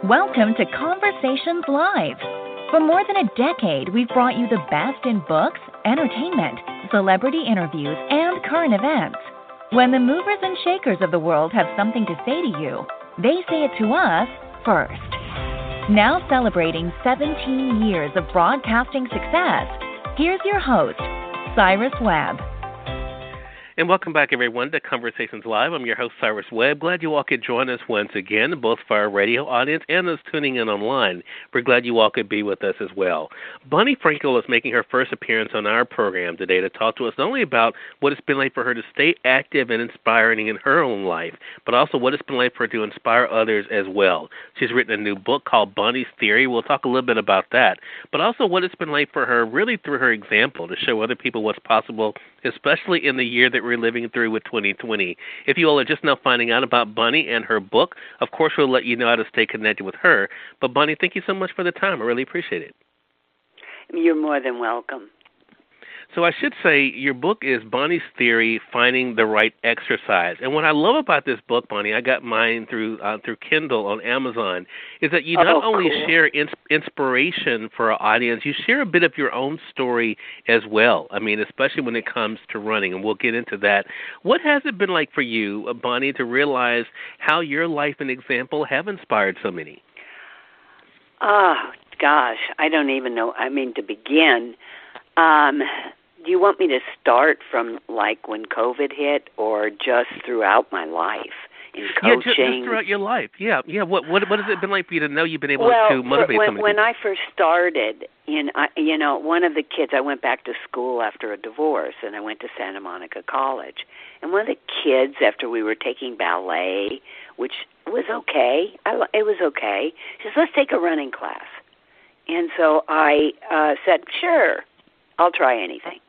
Welcome to Conversations Live. For more than a decade, we've brought you the best in books, entertainment, celebrity interviews, and current events. When the movers and shakers of the world have something to say to you, they say it to us first. Now celebrating 17 years of broadcasting success, here's your host, Cyrus Webb. And welcome back, everyone, to Conversations Live. I'm your host, Cyrus Webb. Glad you all could join us once again, both for our radio audience and those tuning in online. We're glad you all could be with us as well. Bonnie Frankel is making her first appearance on our program today to talk to us not only about what it's been like for her to stay active and inspiring in her own life, but also what it's been like for her to inspire others as well. She's written a new book called Bonnie's Theory. We'll talk a little bit about that, but also what it's been like for her really through her example to show other people what's possible, especially in the year that we're living through with 2020. If you all are just now finding out about Bonnie and her book, of course we'll let you know how to stay connected with her. But Bonnie, thank you so much for the time. I really appreciate it. You're more than welcome. So I should say your book is Bonnie's Theory, Finding the Right Exercise. And what I love about this book, Bonnie, I got mine through Kindle on Amazon, is that you not only share inspiration for our audience, you share a bit of your own story as well. I mean, especially when it comes to running, and we'll get into that. What has it been like for you, Bonnie, to realize how your life and example have inspired so many? Oh, gosh, I don't even know. I mean, to begin, do you want me to start from like when COVID hit, or just throughout my life in coaching? Yeah, just throughout your life. Yeah. What has it been like for you to know you've been able to motivate somebody? When I first started, one of the kids, I went back to school after a divorce, and I went to Santa Monica College. And one of the kids, after we were taking ballet, which was okay, it was okay, she says, let's take a running class. And so I said, sure, I'll try anything.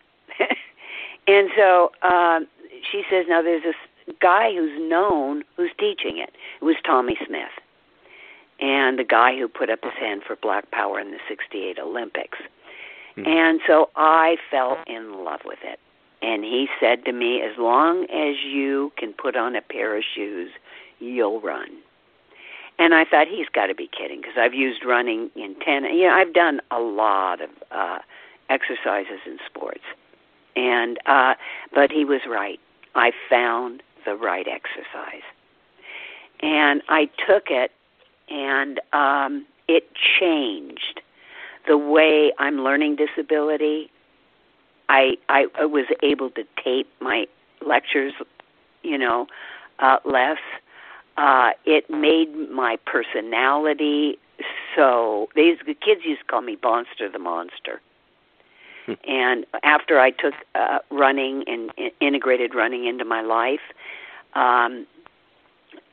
And so she says, now there's this guy who's teaching it. It was Tommy Smith, and the guy who put up his hand for Black Power in the 68 Olympics. Mm-hmm. And so I fell in love with it. And he said to me, as long as you can put on a pair of shoes, you'll run. And I thought, he's got to be kidding, because I've used running in tennis. I've done a lot of exercises in sports. And but he was right. I found the right exercise. And I took it, and it changed the way I'm learning disability. I was able to tape my lectures, less. It made my personality so. The kids used to call me Bonster the Monster. And after I took running and integrated running into my life,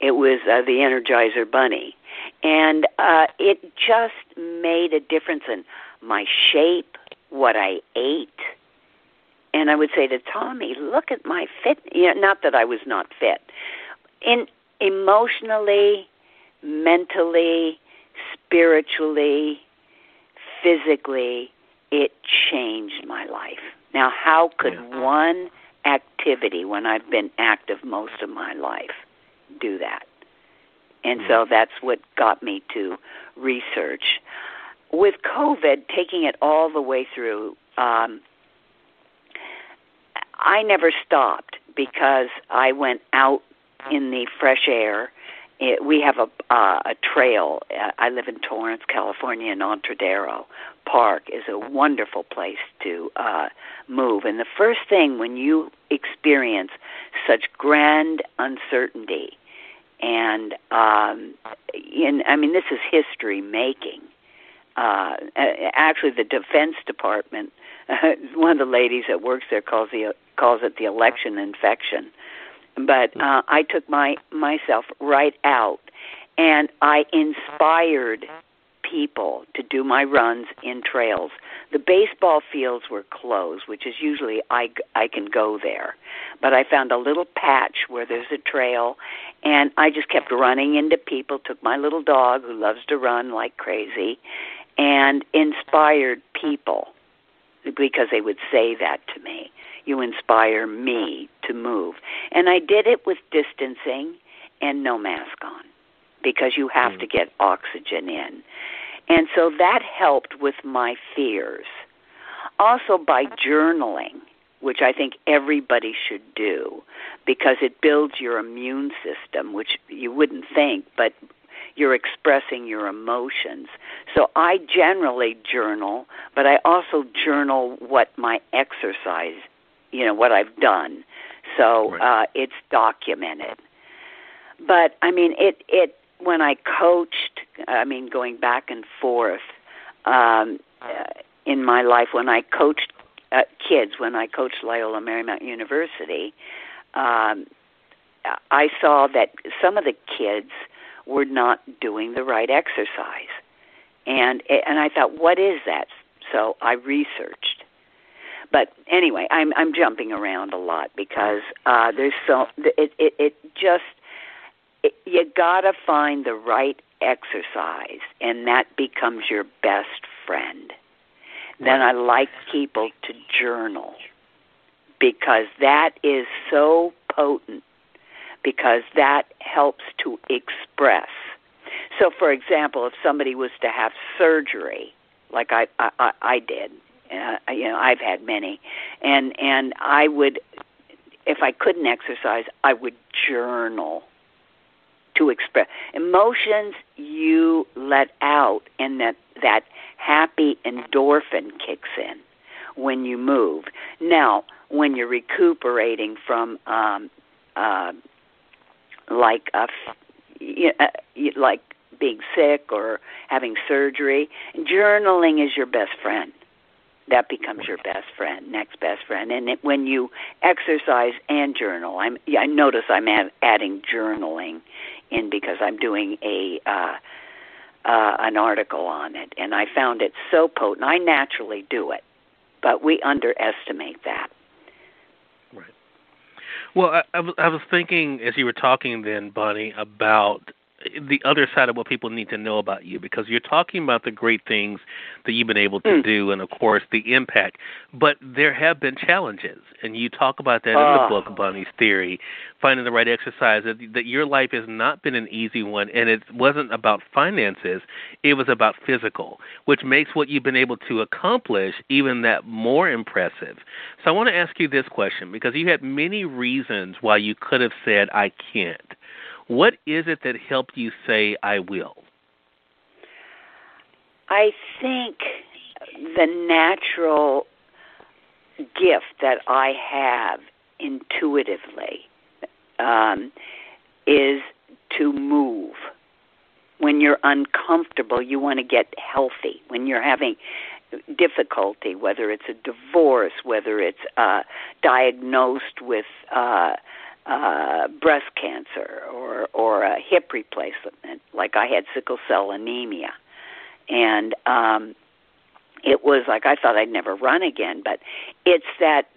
it was the Energizer Bunny. And it just made a difference in my shape, what I ate. And I would say to Tommy, look at my fit. Not that I was not fit. Emotionally, mentally, spiritually, physically, it changed my life. Now, how could one activity, when I've been active most of my life, do that? And so that's what got me to research. With COVID, taking it all the way through, I never stopped, because I went out in the fresh air. We have a trail. I live in Torrance, California, and Entradero Park is a wonderful place to move. And the first thing when you experience such grand uncertainty, and this is history making. Actually, the Defense Department, one of the ladies that works there calls it the election infection. But I took myself right out, and I inspired people to do my runs in trails. The baseball fields were closed, which is usually I can go there. But I found a little patch where there's a trail, and I just kept running into people, took my little dog who loves to run like crazy, and inspired people, because they would say that to me. You inspire me to move. And I did it with distancing and no mask on. because you have to get oxygen in. And so that helped with my fears. Also by journaling, which I think everybody should do, because it builds your immune system, which you wouldn't think, but you're expressing your emotions. So I generally journal, but I also journal what my exercise, what I've done. So it's documented. But, I mean, it when I coached, going back and forth in my life, when I coached kids, when I coached Loyola Marymount University, I saw that some of the kids were not doing the right exercise. And I thought, what is that? So I researched. But anyway, I'm jumping around a lot because there's you gotta find the right exercise, and that becomes your best friend. Then I like people to journal because that is so potent, because that helps to express. So, for example, if somebody was to have surgery, like I did, I've had many, and I would, if I couldn't exercise, I would journal to express emotions you let out, and that happy endorphin kicks in when you move. Now, when you're recuperating from like being sick or having surgery, journaling is your best friend. That becomes your best friend, next best friend. And when you exercise and journal, I notice I'm adding journaling in because I'm doing an article on it, and I found it so potent. I naturally do it, but we underestimate that. Right. Well, I was thinking as you were talking then, Bonnie, about the other side of what people need to know about you, because you're talking about the great things that you've been able to do and, of course, the impact. But there have been challenges, and you talk about that in the book, Bonnie's Theory, finding the right exercise, that your life has not been an easy one, and it wasn't about finances. It was about physical, which makes what you've been able to accomplish even that more impressive. So I want to ask you this question, because you had many reasons why you could have said, I can't. What is it that helped you say, I will? I think the natural gift that I have intuitively is to move. When you're uncomfortable, you want to get healthy. When you're having difficulty, whether it's a divorce, whether it's diagnosed with breast cancer or a hip replacement, like I had sickle cell anemia. And it was like I thought I'd never run again, but it's that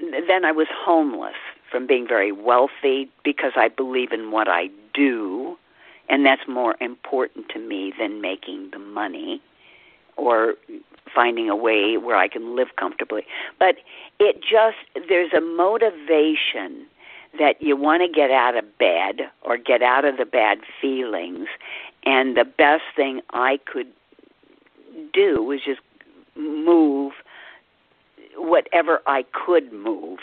then I was homeless from being very wealthy because I believe in what I do, and that's more important to me than making the money or finding a way where I can live comfortably. But there's a motivation that you want to get out of bed or get out of the bad feelings, and the best thing I could do was just move whatever I could move.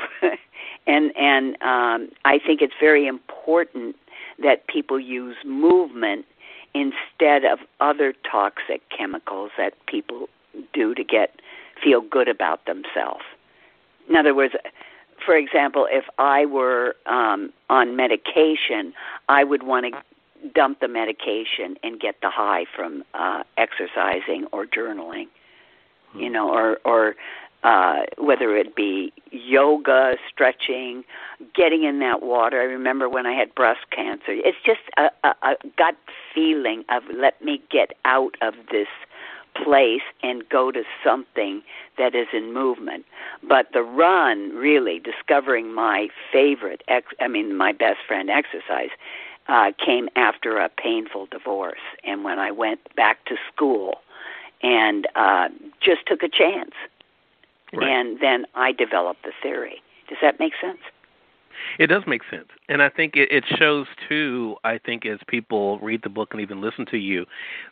and I think it's very important that people use movement instead of other toxic chemicals that people do to feel good about themselves. In other words, for example, if I were on medication, I would want to dump the medication and get the high from exercising or journaling, or whether it be yoga, stretching, getting in that water. I remember when I had breast cancer. It's just a gut feeling of let me get out of this place and go to something that is in movement. But the run, really, discovering my favorite, my best friend exercise, came after a painful divorce and when I went back to school and just took a chance. Right. And then I developed the theory. Does that make sense? It does make sense. And I think it shows, too, I think, as people read the book and even listen to you,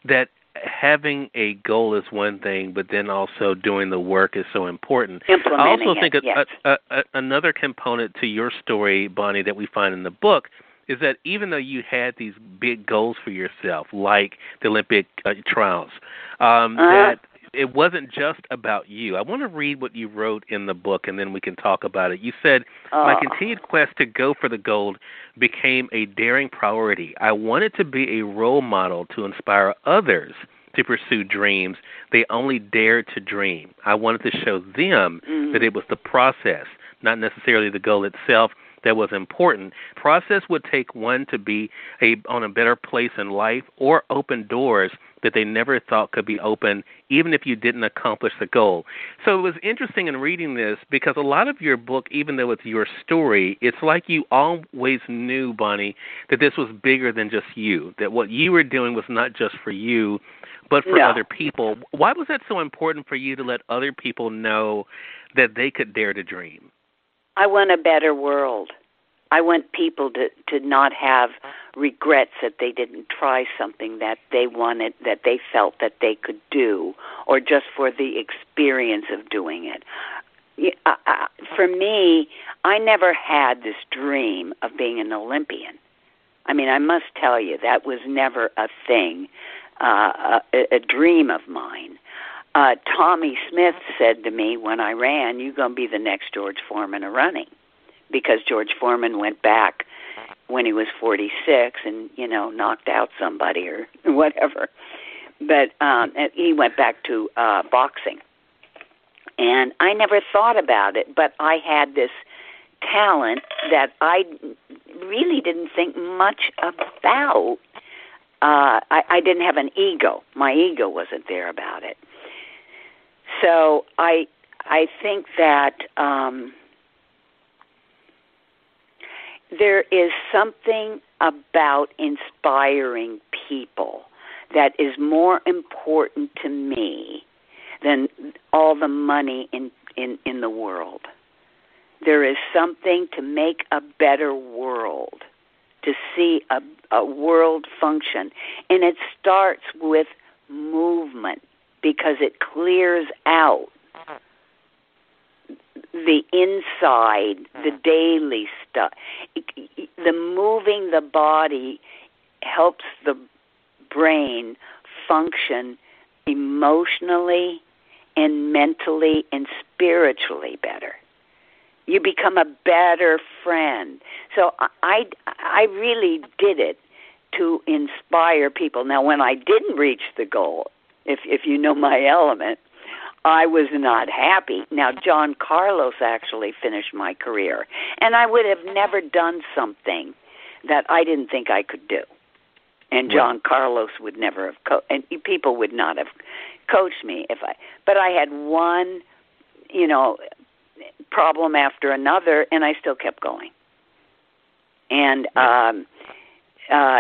that having a goal is one thing, but then also doing the work is so important. Implementing I also think yes. Another component to your story, Bonnie, that we find in the book is that even though you had these big goals for yourself, like the Olympic trials, that it wasn't just about you. I want to read what you wrote in the book, and then we can talk about it. You said, my continued quest to go for the gold became a daring priority. I wanted to be a role model to inspire others to pursue dreams they only dared to dream. I wanted to show them that it was the process, not necessarily the goal itself, that was important. Process would take one to be on a better place in life or open doors that they never thought could be open, even if you didn't accomplish the goal. So it was interesting in reading this because a lot of your book, even though it's your story, it's like you always knew, Bonnie, that this was bigger than just you, that what you were doing was not just for you, but for other people. Why was that so important for you to let other people know that they could dare to dream? I want a better world. I want people to not have regrets that they didn't try something that they wanted, that they felt that they could do, or just for the experience of doing it. For me, I never had this dream of being an Olympian. I mean, I must tell you, that was never a thing, a dream of mine. Tommy Smith said to me when I ran, "You're going to be the next George Foreman of running," because George Foreman went back when he was 46 and, knocked out somebody or whatever. But he went back to boxing. And I never thought about it, but I had this talent that I really didn't think much about. I didn't have an ego. My ego wasn't there about it. So I think that there is something about inspiring people that is more important to me than all the money in the world. There is something to make a better world, to see a world function. And it starts with movement because it clears out the inside, the daily stuff. The moving the body helps the brain function emotionally and mentally and spiritually better. You become a better friend. So I really did it to inspire people. Now, when I didn't reach the goal, if you know my element, I was not happy. Now, John Carlos actually finished my career, and I would have never done something that I didn't think I could do. And John Carlos would never have and people would not have coached me but I had one, problem after another, and I still kept going. And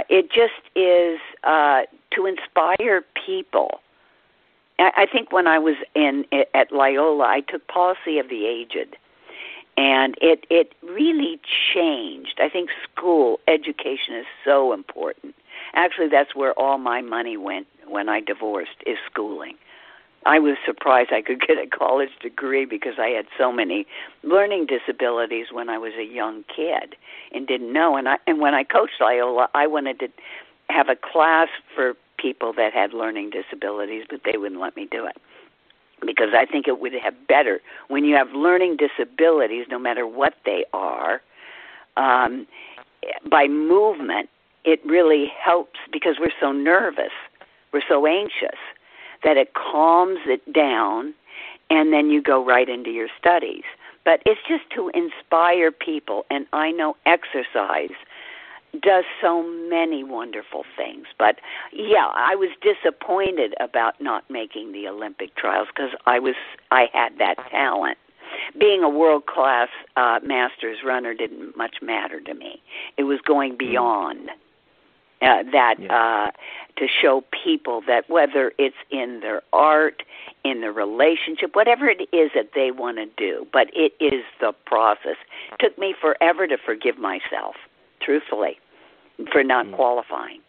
it just is to inspire people. I think when I was at Loyola, I took Policy of the Aged, and it really changed. I think school education is so important. Actually, that's where all my money went when I divorced, is schooling. I was surprised I could get a college degree because I had so many learning disabilities when I was a young kid and didn't know. And when I coached Loyola, I wanted to have a class for people that had learning disabilities, but they wouldn't let me do it because I think it would have better when you have learning disabilities, no matter what they are, by movement. It really helps because we're so nervous, we're so anxious, that it calms it down, and then you go right into your studies. But it's just to inspire people, and I know exercise does so many wonderful things. But, yeah, I was disappointed about not making the Olympic trials because I had that talent. Being a world-class masters runner didn't much matter to me. It was going beyond. to show people that whether it's in their art, in their relationship, whatever it is that they want to do, but it is the process. It took me forever to forgive myself, truthfully, for not qualifying.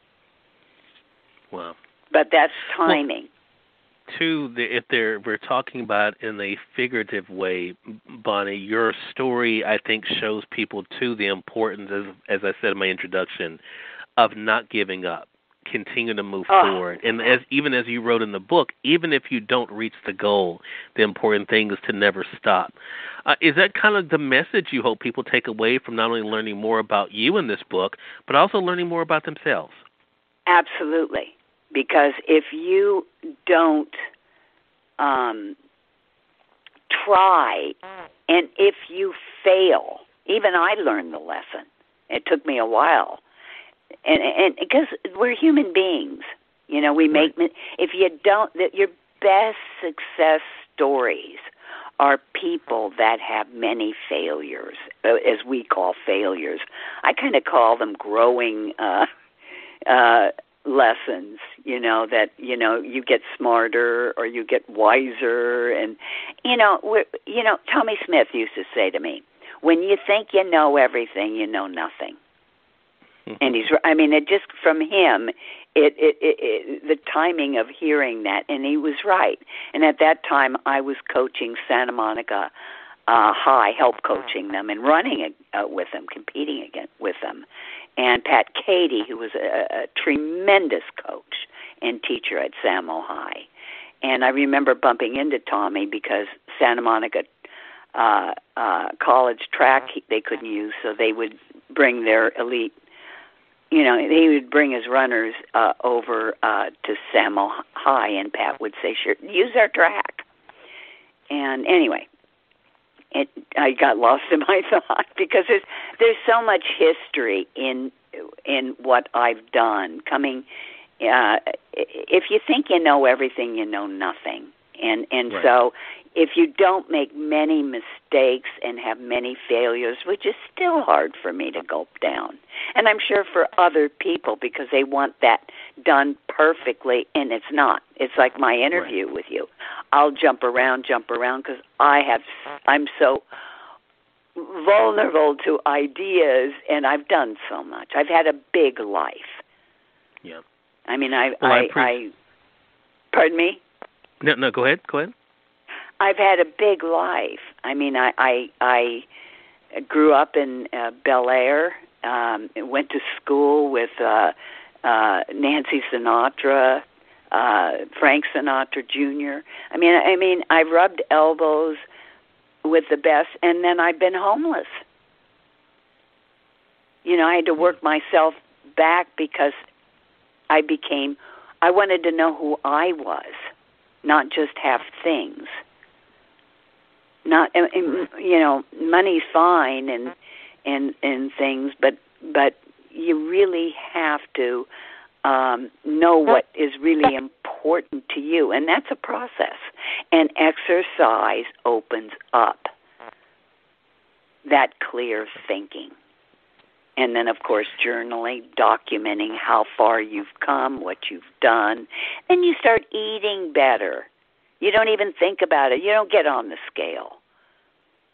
Wow. But that's timing. Well, we're talking about in a figurative way, Bonnie, your story, I think, shows people, too, the importance, as I said in my introduction, of not giving up, continue to move forward. And even as you wrote in the book, even if you don't reach the goal, the important thing is to never stop. Is that kind of the message you hope people take away from not only learning more about you in this book, but also learning more about themselves? Absolutely. Because if you don't try, and if you fail, even I learned the lesson. It took me a while. And because we're human beings, we make, if you don't, your best success stories are people that have many failures, as we call failures. I kind of call them growing lessons, that, you get smarter or you get wiser. And, Tommy Smith used to say to me, when you think you know everything, you know nothing. And it just from him, the timing of hearing that, and he was right. And at that time, I was coaching Santa Monica High, help coaching them and running with them, competing with them. And Pat Cady, who was a tremendous coach and teacher at Samo High. And I remember bumping into Tommy because Santa Monica college track they couldn't use, so they would bring their elite. He would bring his runners over to Samo High, and Pat would say, "Sure, use our track." And anyway, I got lost in my thought because there's so much history in what I've done. If you think you know everything, you know nothing, and right. So if you don't make many mistakes and have many failures, which is still hard for me to gulp down, and I'm sure for other people because they want that done perfectly, and it's not. It's like my interview with you. I'll jump around because I'm so vulnerable to ideas, and I've done so much. I've had a big life. Yeah. Pardon me? No, go ahead. I've had a big life. I grew up in Bel Air, went to school with Nancy Sinatra, Frank Sinatra Jr. I rubbed elbows with the best, and then I've been homeless. I had to work myself back because I wanted to know who I was, not just have things. Not, money's fine and things, but you really have to know what is really important to you, and that's a process. And exercise opens up that clear thinking. And then, of course, journaling, documenting how far you've come, what you've done. Then you start eating better. You don't even think about it. You don't get on the scale.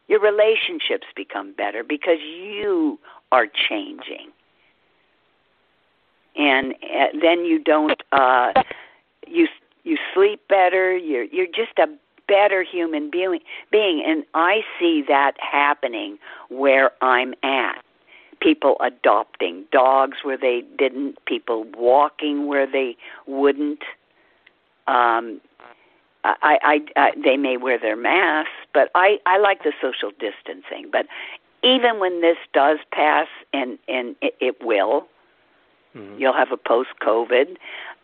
Your relationships become better because you are changing. And then you don't, you sleep better. You're just a better human being. And I see that happening where I'm at. People adopting dogs where they didn't, people walking where they wouldn't. They may wear their masks, but I like the social distancing. But even when this does pass, and it will, you'll have a post-COVID,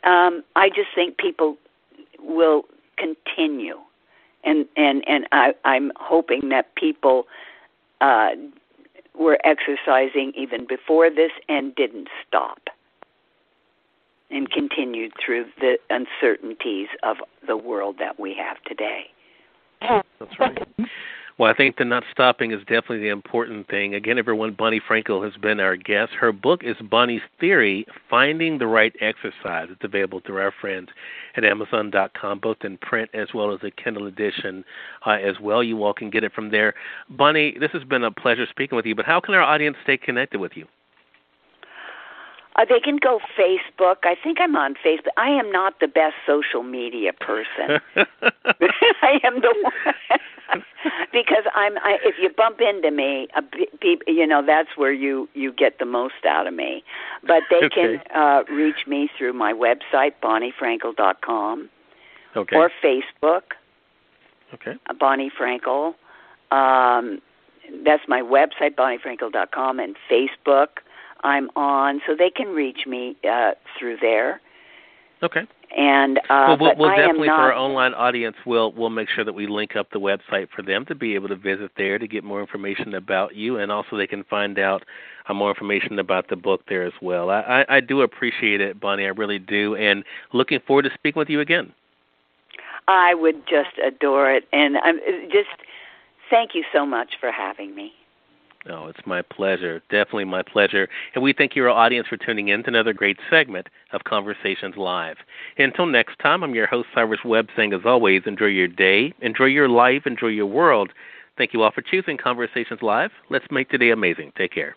I just think people will continue. And I'm hoping that people were exercising even before this and didn't stop and continued through the uncertainties of the world that we have today. That's right. Well, I think the not stopping is definitely the important thing. Again, everyone, Bonnie Frankel has been our guest. Her book is Bonnie's Theory, Finding the Right Exercise. It's available through our friends at Amazon.com, both in print as well as a Kindle edition as well. You all can get it from there. Bonnie, this has been a pleasure speaking with you, but how can our audience stay connected with you? They can go Facebook. I think I'm on Facebook. I am not the best social media person. I am the one. Because if you bump into me, that's where you get the most out of me. But they can reach me through my website, BonnieFrankel.com, or Facebook, Bonnie Frankel. That's my website, BonnieFrankel.com, and Facebook I'm on, so they can reach me through there. Okay. And we'll definitely, for our online audience, we'll make sure that we link up the website for them to be able to visit there to get more information about you, and also they can find out more information about the book there as well. I do appreciate it, Bonnie. I really do, and looking forward to speaking with you again. I would just adore it, and just thank you so much for having me. Oh, it's my pleasure. Definitely my pleasure. And we thank your audience for tuning in to another great segment of Conversations Live. Until next time, I'm your host, Cyrus Webb, saying, as always, enjoy your day, enjoy your life, enjoy your world. Thank you all for choosing Conversations Live. Let's make today amazing. Take care.